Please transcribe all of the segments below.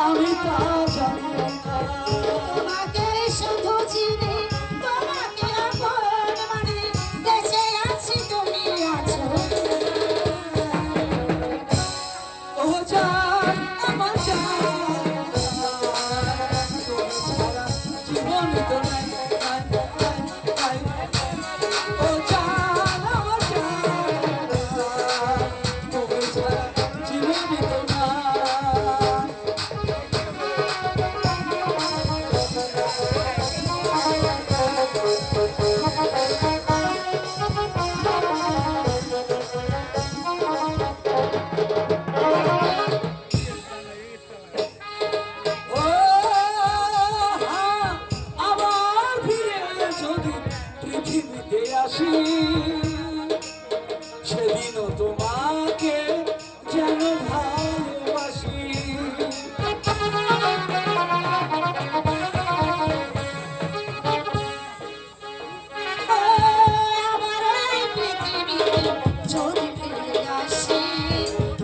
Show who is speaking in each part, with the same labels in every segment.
Speaker 1: আমি তা জানি না।
Speaker 2: তোমাকে শুধু চিনি, তোমাকে আপন মানে, বেঁচে আছি তুমি আছো।
Speaker 1: ও জান আমার জান, তুমি ছাড়া জীবন তো নাই, নাই, নাই, নাই। ও জান আমার জান, তুমি ছাড়া জীবন তো নাই। ও হ্যাঁ, আবার ফিরে যদি পৃথিবীতে আসি, সেদিনও তোমাকে যেন ভালোবাসি।
Speaker 2: আমার এই পৃথিবীতে যদি ফিরে আসি,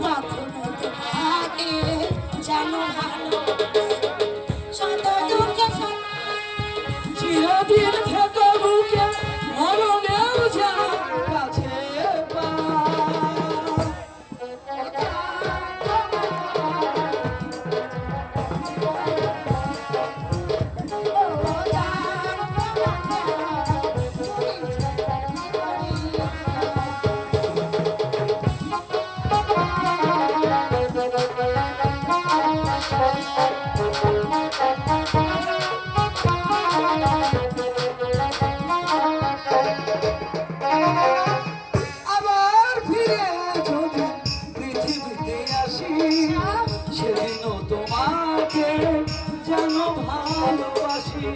Speaker 2: কখনো তোমাকে যেন ভালো, শত দুঃখে
Speaker 1: চিরদিন থেকো বুকে, মরণেও যেন কাছে পাই। আবার ফিরে যদি পৃথিবীতে আসি, সেদিনও তোমাকে যেন ভালোবাসি।